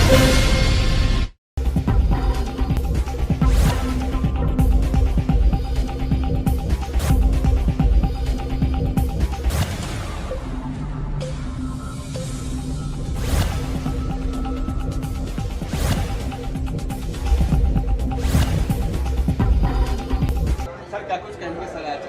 Sir क्या कुछ कहेंगे सर आज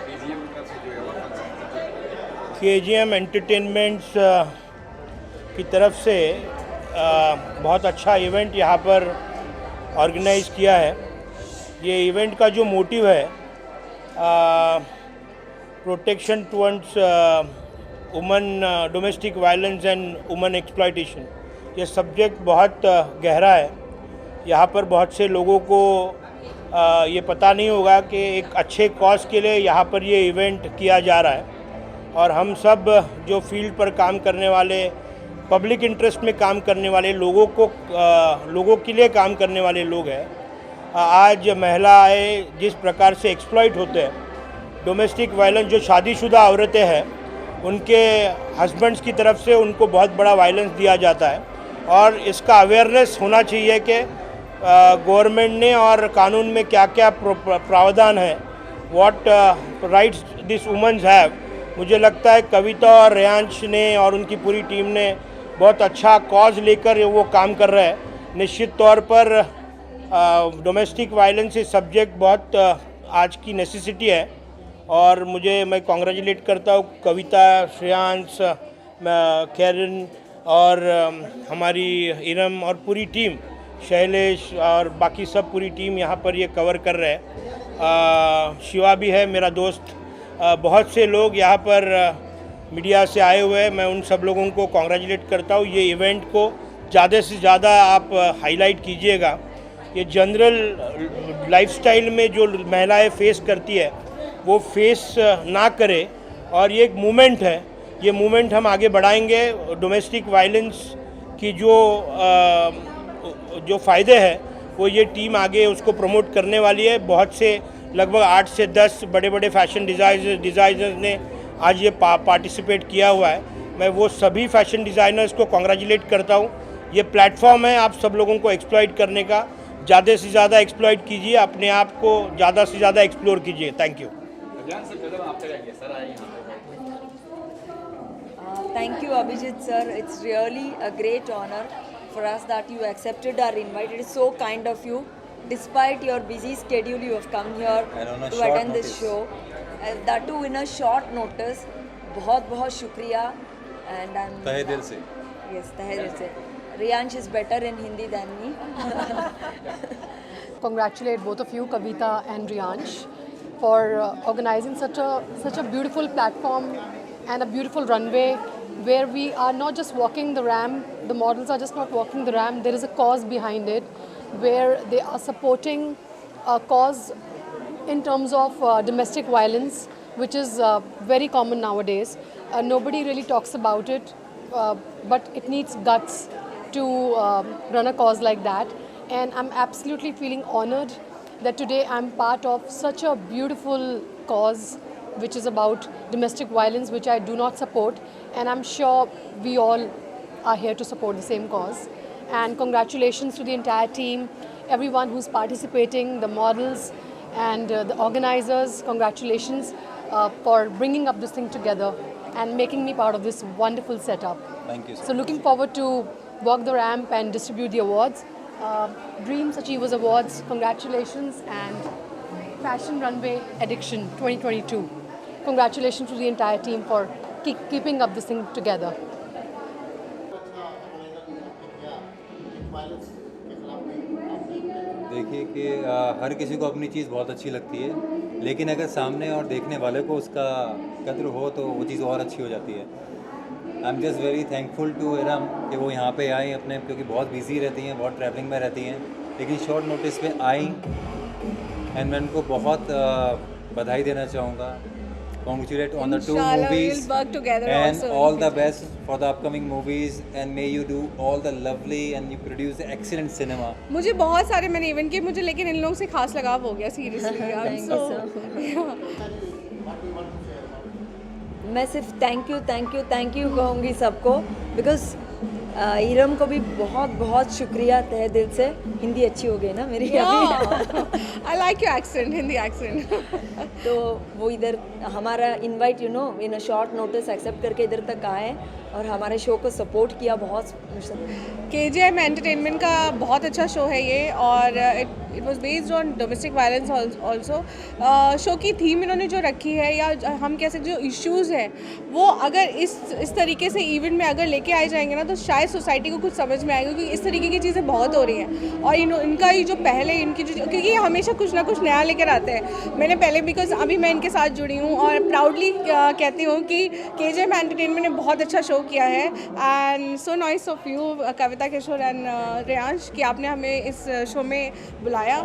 केजीएम की तरफ से जो है वो फंक्शन केजीएम एंटरटेनमेंट्स की तरफ से बहुत अच्छा इवेंट यहाँ पर ऑर्गेनाइज किया है। ये इवेंट का जो मोटिव है protection towards woman domestic violence and woman exploitation, ये सब्जेक्ट बहुत गहरा है। यहाँ पर बहुत से लोगों को ये पता नहीं होगा कि एक अच्छे कॉज के लिए यहाँ पर ये इवेंट किया जा रहा है और हम सब जो फील्ड पर काम करने वाले, पब्लिक इंटरेस्ट में काम करने वाले लोगों के लिए काम करने वाले लोग हैं। आज महिलाएं जिस प्रकार से एक्सप्लॉइट होते हैं, डोमेस्टिक वायलेंस, जो शादीशुदा औरतें हैं उनके हस्बैंड्स की तरफ से उनको बहुत बड़ा वायलेंस दिया जाता है और इसका अवेयरनेस होना चाहिए कि गवर्नमेंट ने और कानून में क्या क्या प्रावधान है, what rights this women's have. मुझे लगता है कविता और रेयांश ने और उनकी पूरी टीम ने बहुत अच्छा कॉज लेकर वो काम कर रहे हैं। निश्चित तौर पर डोमेस्टिक वायलेंस इस सब्जेक्ट बहुत आज की नेसेसिटी है और मैं कॉन्ग्रेचुलेट करता हूँ कविता, श्रेयांश, कैरन और हमारी इरम और पूरी टीम, शैलेश और बाकी सब पूरी टीम यहाँ पर ये कवर कर रहे हैं। शिवा भी है मेरा दोस्त, बहुत से लोग यहाँ पर मीडिया से आए हुए हैं। मैं उन सब लोगों को कॉन्ग्रेचुलेट करता हूँ। ये इवेंट को ज़्यादा से ज़्यादा आप हाईलाइट कीजिएगा। ये जनरल लाइफस्टाइल में जो महिलाएं फेस करती है वो फेस ना करे और ये एक मूवमेंट है। ये मूवमेंट हम आगे बढ़ाएंगे। डोमेस्टिक वायलेंस की जो फ़ायदे हैं वो ये टीम आगे उसको प्रमोट करने वाली है। बहुत से लगभग 8 से 10 बड़े बड़े फैशन डिज़ाइनर्स ने आज ये पार्टिसिपेट किया हुआ है। मैं वो सभी फैशन डिज़ाइनर्स को कॉन्ग्रेचुलेट करता हूँ। ये प्लेटफॉर्म है आप सब लोगों को एक्सप्लॉइट करने का। ज़्यादा से ज़्यादा एक्सप्लॉइट कीजिए, अपने आप को ज़्यादा से ज़्यादा एक्सप्लोर कीजिए। Thank you. Thank you, Abhijit sir. It's really a great honor for us that you accepted our invite. It is so kind of you. Despite your busy schedule, you have come here to attend this show. That too in a short notice. बहुत बहुत शुक्रिया. And I'm तहे दिल से. Yes, तहे दिल से. Riyansh is better in Hindi than me. Congratulate both of you, Kavita and Riyansh, for organizing such a beautiful platform and a beautiful runway where we are not just walking the ramp, the models are just not walking the ramp, there is a cause behind it where they are supporting a cause in terms of domestic violence, which is very common nowadays. Nobody really talks about it, but it needs guts to run a cause like that. And I'm absolutely feeling honored that today I'm part of such a beautiful cause which is about domestic violence, which I do not support, and I'm sure we all are here to support the same cause. And congratulations to the entire team, everyone who's participating, the models and the organizers. Congratulations for bringing up this thing together and making me part of this wonderful setup. Thank you. So looking forward to walk the ramp and distribute the awards. Dreams Achievers Awards, congratulations, and Fashion Runway Addiction 2022. Congratulations to the entire team for keeping up this thing together. देखिए कि हर किसी को अपनी चीज़ बहुत अच्छी लगती है, लेकिन अगर सामने और देखने वाले को उसका कद्र हो तो वो चीज़ और अच्छी हो जाती है। I am just very thankful to Iram कि वो यहाँ पे आई अपने, क्योंकि बहुत बिजी रहती हैं, बहुत ट्रैवलिंग में रहती हैं, लेकिन शॉर्ट नोटिस पे आई एंड मैं उनको बहुत बधाई देना चाहूँगा. Congratulate on the 2 movies we'll work together and also all the best for the upcoming movies, and may you do all the lovely and you produce excellent cinema. मुझे बहुत सारे मैंने इवेंट किए मुझे, लेकिन इन लोगों से खास लगाव हो गया सीरियसली. मैं सिर्फ थैंक यू कहूँगी सबको, बिकॉज इरम को भी बहुत बहुत शुक्रिया तहे दिल से। हिंदी अच्छी हो गई ना मेरी अभी। I like your accent, Hindi accent. तो वो इधर हमारा invite in a short notice accept करके इधर तक आए और हमारे शो को सपोर्ट किया बहुत। KGM एंटरटेनमेंट का बहुत अच्छा शो है ये, और it was based on domestic violence also. Show की थीम इन्होंने जो रखी है, या हम कह सकते जो इश्यूज़ हैं, वो अगर इस तरीके से इवेंट में अगर लेके आए जाएंगे ना, तो शायद सोसाइटी को कुछ समझ में आएगा, क्योंकि इस तरीके की चीज़ें बहुत हो रही हैं। और इनका ये जो पहले इनकी जो, क्योंकि ये हमेशा कुछ ना कुछ नया लेकर आते हैं। मैंने पहले, बिकॉज अभी मैं इनके साथ जुड़ी हूँ और प्राउडली कहती हूँ कि KGM एंटरटेनमेंट ने बहुत अच्छा शो किया है। And so nice of you Kavita Kishore and Reyansh कि आपने हमें इस शो में बुलाया।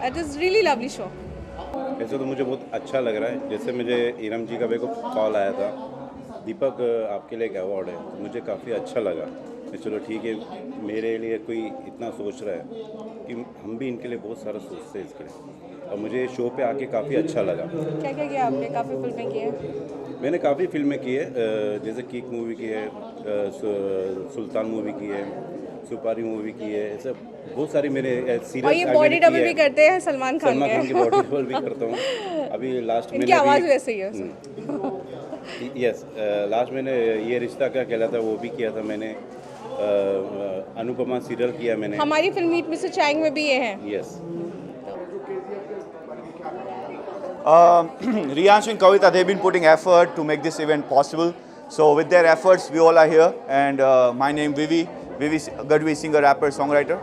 It is really lovely show. वैसे तो मुझे बहुत अच्छा लग रहा है। जैसे मुझे इरम जी का मेरे को कॉल आया था, दीपक आपके लिए एक अवार्ड है, तो मुझे काफ़ी अच्छा लगा कि चलो ठीक है, मेरे लिए कोई इतना सोच रहा है कि हम भी इनके लिए बहुत सारा सोचते हैं इसके लिए। और मुझे शो पे आके काफ़ी अच्छा लगा। क्या क्या किया आपने? काफ़ी फिल्में की हैं? मैंने काफ़ी फिल्में की है, जैसे किक मूवी की है, सुल्तान मूवी की है, सुपारी मूवी की है, ऐसे बहुत सारी मेरे सीरियस। और ये बॉडी डबल भी करते हैं सलमान खान की बॉडी डबल भी करता हूँ। अभी लास्ट में इनकी आवाज़ वैसे ही है। यस, लास्ट मैंने ये रिश्ता क्या कहलाता है वो भी किया था मैंने। अनुपमा सीरियल किया मैंने। हमारी फिल्म मीट मिस्टर चैंग में भी ये हैं। Yes. Riyanshu and Kavita, they've been putting effort to make this event possible. So with their efforts, we all are here. And my name Vivi Gadvi, singer, rapper, songwriter.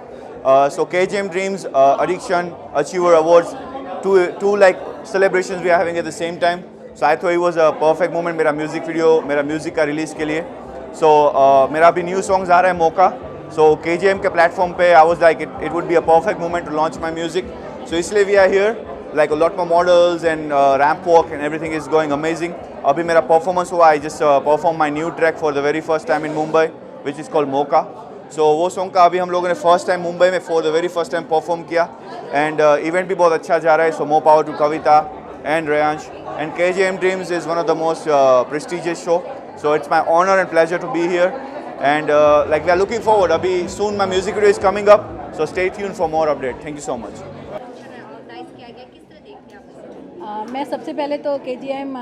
So KGM Dreams, Addiction, Achiever Awards, two like celebrations we are having at the same time. So I thought it was a perfect moment. मेरा music video, मेरा music का release के लिए. So मेरा अभी new songs आ रहा है मौका. So KGM के platform पे I was like it would be a perfect moment to launch my music. So इसलिए we are here. Like a lot more models and ramp walk and everything is going amazing. अभी मेरा performance हुआ, I just performed my new track for the very first time in Mumbai, which is called Mocha. So वो song का अभी हम लोगों ने first time Mumbai में for the very first time perform किया, and event भी बहुत अच्छा जा रहा है. So more power to Kavita and Reyansh. And KGM Dreams is one of the most prestigious show. So it's my honor and pleasure to be here. And like we are looking forward. अभी soon my music video is coming up. So stay tuned for more update. Thank you so much. मैं सबसे पहले तो KGM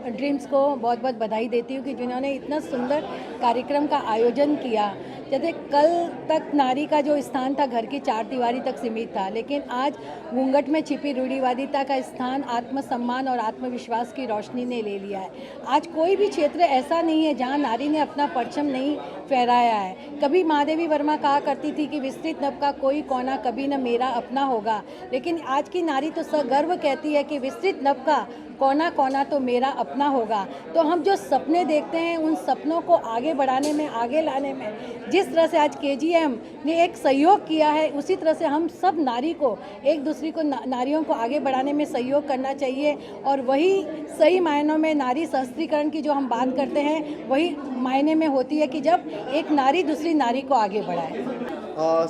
dreams को बहुत बहुत बधाई देती हूँ कि जिन्होंने इतना सुंदर कार्यक्रम का आयोजन किया। जैसे कल तक नारी का जो स्थान था घर की चार दीवारी तक सीमित था, लेकिन आज घूंघट में छिपी रूढ़िवादिता का स्थान आत्मसम्मान और आत्मविश्वास की रोशनी ने ले लिया है। आज कोई भी क्षेत्र ऐसा नहीं है जहां नारी ने अपना परचम नहीं फहराया है। कभी महादेवी वर्मा कहा करती थी कि विस्तृत नभ का कोई कोना कभी न मेरा अपना होगा, लेकिन आज की नारी तो सगर्व कहती है कि विस्तृत नभ का कोना कोना तो मेरा अपना होगा। तो हम जो सपने देखते हैं उन सपनों को आगे बढ़ाने में, आगे लाने में जिस तरह से आज KGM ने एक सहयोग किया है, उसी तरह से हम सब नारी को, एक दूसरे को, नारियों को आगे बढ़ाने में सहयोग करना चाहिए। और वही सही मायनों में नारी सशक्तिकरण की जो हम बात करते हैं, वही मायने में होती है कि जब एक नारी दूसरी नारी को आगे बढ़ाए।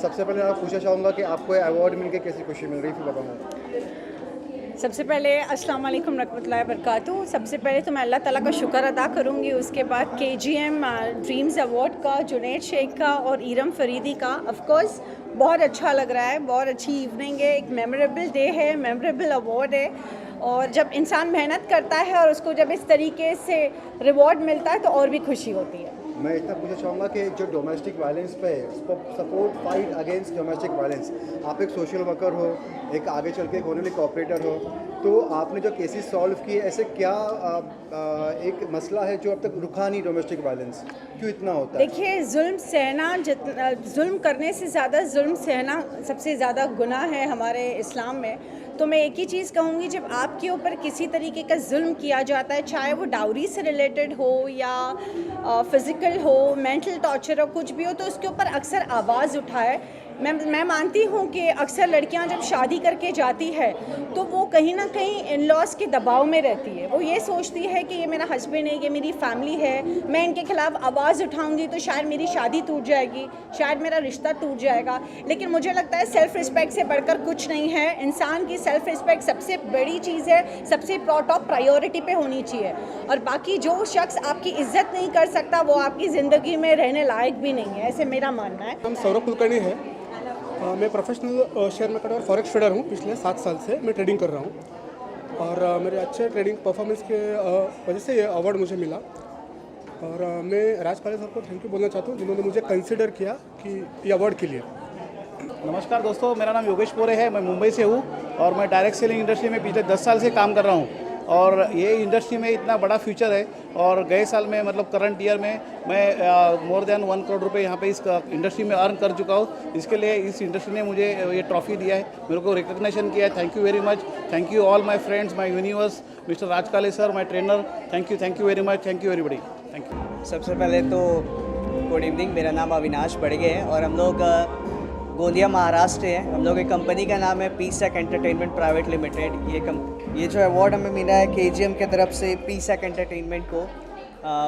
सबसे पहले मैं पूछना चाहूँगा कि आपको अवार्ड मिलकर कैसी खुशी मिल रही थी, बताऊँ। सबसे पहले अस्सलाम वालेकुम रहमतुल्लाहि व बरकातुहू। सबसे पहले तो मैं अल्लाह ताला का शुक्र अदा करूँगी, उसके बाद KGM ड्रीम्स अवार्ड का, जुनैद शेख का और इरम फरीदी का। ऑफ कोर्स बहुत अच्छा लग रहा है, बहुत अच्छी इवनिंग है, एक मेमोरेबल डे है, मेमोरेबल अवार्ड है। और जब इंसान मेहनत करता है और उसको जब इस तरीके से रिवॉर्ड मिलता है तो और भी खुशी होती है। मैं इतना पूछना चाहूँगा कि जो डोमेस्टिक वायलेंस पे support fight against domestic violence, आप एक सोशल वर्कर हो, एक आगे चल के एक होने वाली कोऑपरेटर हो, तो आपने जो केसेस सॉल्व किए, ऐसे क्या एक मसला है जो अब तक रुका नहीं डोमेस्टिक वायलेंस, क्यों इतना होता है? देखिए, जुल्म सहना, जुल्म करने से ज़्यादा जुल्म सहना सबसे ज़्यादा गुनाह है हमारे इस्लाम में। तो मैं एक ही चीज़ कहूँगी, जब आपके ऊपर किसी तरीके का जुल्म किया जाता है, चाहे वो डाउरी से रिलेटेड हो या फिज़िकल हो, मेंटल टॉर्चर हो, कुछ भी हो, तो उसके ऊपर अक्सर आवाज़ उठाए। मैं मानती हूँ कि अक्सर लड़कियाँ जब शादी करके जाती है तो वो कहीं ना कहीं इन लॉज के दबाव में रहती है। वो ये सोचती है कि ये मेरा हस्बैंड है, ये मेरी फैमिली है, मैं इनके खिलाफ़ आवाज़ उठाऊंगी तो शायद मेरी शादी टूट जाएगी, शायद मेरा रिश्ता टूट जाएगा। लेकिन मुझे लगता है सेल्फ़ रिस्पेक्ट से बढ़कर कुछ नहीं है। इंसान की सेल्फ रिस्पेक्ट सबसे बड़ी चीज़ है, सबसे टॉप प्रायोरिटी पे होनी चाहिए। और बाकी जो शख्स आपकी इज्जत नहीं कर सकता वो आपकी ज़िंदगी में रहने लायक भी नहीं है, ऐसे मेरा मानना है। हम सौरभ कुलकर्णी है। मैं प्रोफेशनल शेयर मार्केट और फॉरेक्स ट्रेडर हूँ। पिछले 7 साल से मैं ट्रेडिंग कर रहा हूँ और मेरे अच्छे ट्रेडिंग परफॉर्मेंस के वजह से ये अवार्ड मुझे मिला। और मैं राज काले सर को थैंक यू बोलना चाहता हूँ जिन्होंने मुझे कंसिडर किया कि ये अवार्ड के लिए। नमस्कार दोस्तों, मेरा नाम योगेश पोरे है। मैं मुंबई से हूँ और मैं डायरेक्ट सेलिंग इंडस्ट्री में पिछले 10 साल से काम कर रहा हूँ और ये इंडस्ट्री में इतना बड़ा फ्यूचर है। और गए साल में मतलब करंट ईयर में मैं मोर देन 1 करोड़ रुपए यहाँ पे इस इंडस्ट्री में अर्न कर चुका हूँ। इसके लिए इस इंडस्ट्री ने मुझे ये ट्रॉफी दिया है, मेरे को रिकग्निशन किया है। Thank you very much. Thank you all my friends, my universe, mister Raj Kale sir, my trainer. Thank you very much. Thank you everybody. Thank you. सबसे पहले तो गुड इवनिंग, मेरा नाम अविनाश बड़गे है और हम लोग गोंदिया महाराष्ट्र है। हम लोग एक कंपनी का नाम है पीसैक एंटरटेनमेंट प्राइवेट लिमिटेड। ये जो अवार्ड हमें मिला है केजीएम के तरफ से पीसैक एंटरटेनमेंट को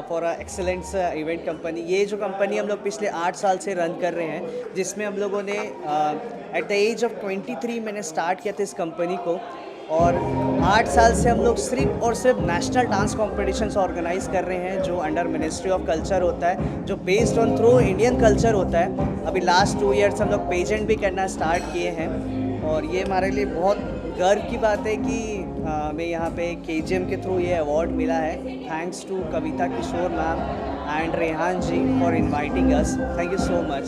फॉर एक्सेलेंस इवेंट कंपनी। ये जो कंपनी हम लोग पिछले 8 साल से रन कर रहे हैं, जिसमें हम लोगों ने एट द एज ऑफ 23 मैंने स्टार्ट किया था इस कंपनी को और 8 साल से हम लोग सिर्फ और सिर्फ नेशनल डांस कॉम्पिटिशन्स ऑर्गेनाइज कर रहे हैं जो अंडर मिनिस्ट्री ऑफ कल्चर होता है, जो based on through Indian culture होता है। अभी लास्ट 2 ईयर्स हम लोग पेजेंट भी करना स्टार्ट किए हैं और ये हमारे लिए बहुत गर्व की बात है कि हमें यहाँ पे केजीएम के थ्रू ये अवार्ड मिला है। Thanks to Kavita Kishore ma'am and Rehan ji for inviting us. Thank you so much.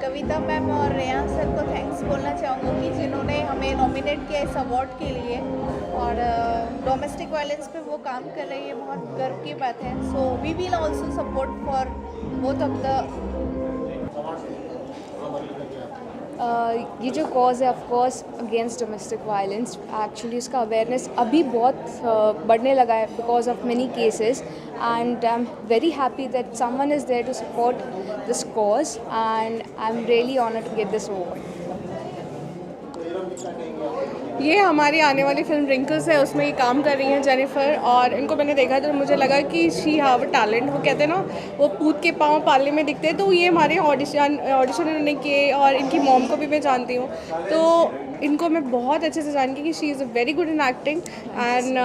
Kavita ma'am और रेहान सर को थैंक्स बोलना चाहूँगी जिन्होंने हमें नॉमिनेट किया इस अवार्ड के लिए और डोमेस्टिक वायलेंस पे वो काम कर रही है, बहुत गर्व की बात है। So we will also support for both of the ये जो कॉज़ है of course against domestic violence, actually उसका अवेयरनेस अभी बहुत बढ़ने लगा है because of many cases and I am very happy that someone is there to support this cause and I am really honoured to get this award. ये हमारी आने वाली फिल्म रिंकल्स है, उसमें ये काम कर रही हैं जेनिफर और इनको मैंने देखा तो मुझे लगा कि शी हैव टैलेंट। वो कहते हैं ना वो पूत के पाँव पाले में दिखते हैं, तो ये हमारे ऑडिशन इन्होंने किए और इनकी मॉम को भी मैं जानती हूँ तो इनको मैं बहुत अच्छे से जानती कि she is a very good in acting and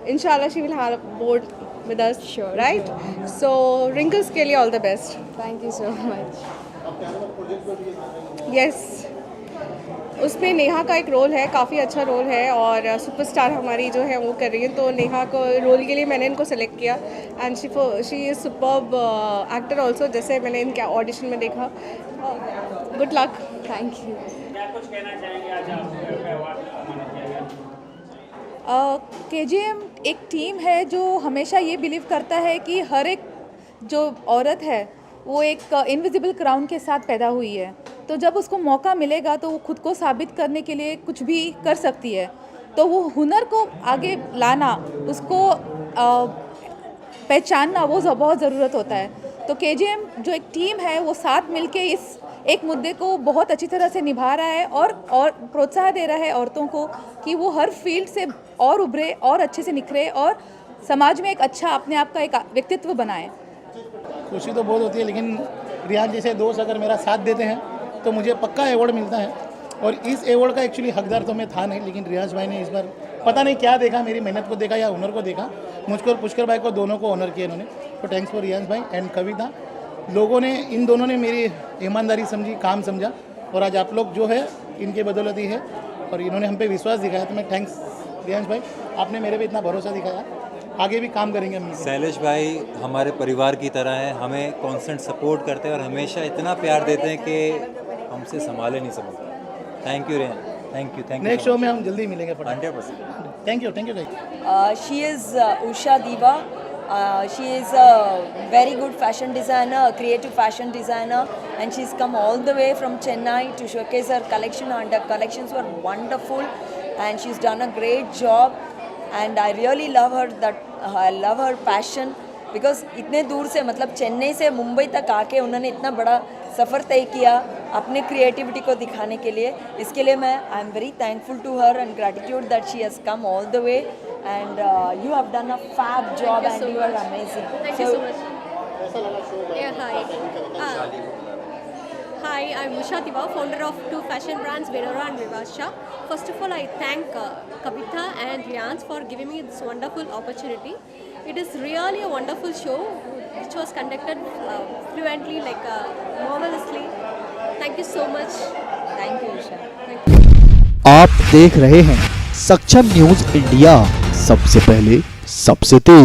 इंशाल्लाह she will have board with us sure right. So रिंकल्स के लिए all the best. Thank you so much. Yes, उसमें नेहा का एक रोल है, काफ़ी अच्छा रोल है और सुपरस्टार हमारी जो है वो कर रही है, तो नेहा को रोल के लिए मैंने इनको सेलेक्ट किया and she is superb actor also, जैसे मैंने इनके ऑडिशन में देखा। Good luck. Thank you. क्या कुछ कहना चाहेंगे आज केजीएम एक टीम है जो हमेशा ये बिलीव करता है कि हर एक जो औरत है वो एक इनविजिबल क्राउन के साथ पैदा हुई है, तो जब उसको मौका मिलेगा तो वो खुद को साबित करने के लिए कुछ भी कर सकती है। तो वो हुनर को आगे लाना, उसको पहचानना वो बहुत ज़रूरत होता है। तो केजीएम जो एक टीम है वो साथ मिलके इस एक मुद्दे को बहुत अच्छी तरह से निभा रहा है और प्रोत्साहन दे रहा है औरतों को कि वो हर फील्ड से और उभरे और अच्छे से निखरे और समाज में एक अच्छा अपने आप का एक व्यक्तित्व बनाए। खुशी तो बहुत होती है, लेकिन रियाज जैसे दोस्त अगर मेरा साथ देते हैं तो मुझे पक्का अवार्ड मिलता है। और इस अवार्ड का एक्चुअली हकदार तो मैं था नहीं, लेकिन रियाज भाई ने इस बार पता नहीं क्या देखा, मेरी मेहनत को देखा या हुनर को देखा, मुझको और पुष्कर भाई को दोनों को ऑनर किया इन्होंने। तो थैंक्स फॉर रियाज भाई एंड कविता। लोगों ने, इन दोनों ने मेरी ईमानदारी समझी, काम समझा और आज आप लोग जो है इनके बदौलत ही है और इन्होंने हम पे विश्वास दिखाया। तो मैं थैंक्स रियाज भाई, आपने मेरे पे इतना भरोसा दिखाया, आगे भी काम करेंगे हम। शैलेश भाई हमारे परिवार की तरह हैं, हमें कांस्टेंट सपोर्ट करते हैं और हमेशा इतना प्यार देते हैं कि हमसे संभाले नहीं सकते। Thank you Rehan, thank you. Next show में हम जल्दी मिलेंगे। 100%। Thank you guys. She is Usha Diva. She is a very good fashion designer, a creative fashion designer, and she's come all the way from Chennai to showcase her collection, and her collections were wonderful, and she's done a great job. And I really love her, I love her passion, because इतने दूर से, मतलब चेन्नई से मुंबई तक आके उन्होंने इतना बड़ा सफ़र तय किया अपने क्रिएटिविटी को दिखाने के लिए। इसके लिए मैं I am very thankful to her and gratitude that she has come all the way and you have done a fab job and you are amazing. Thank you so much. Yeah, hi. Hi, I'm Usha Tiwa, founder of two fashion brands, Venora and Vivasha. First of all, I thank Kavita and Rians for giving me this wonderful opportunity. It is really a wonderful show which was conducted fluently, like marvelously. Thank you so much. Thank you, Usha. Thank you. आप देख रहे हैं सक्षम news India, सबसे पहले सबसे तेज।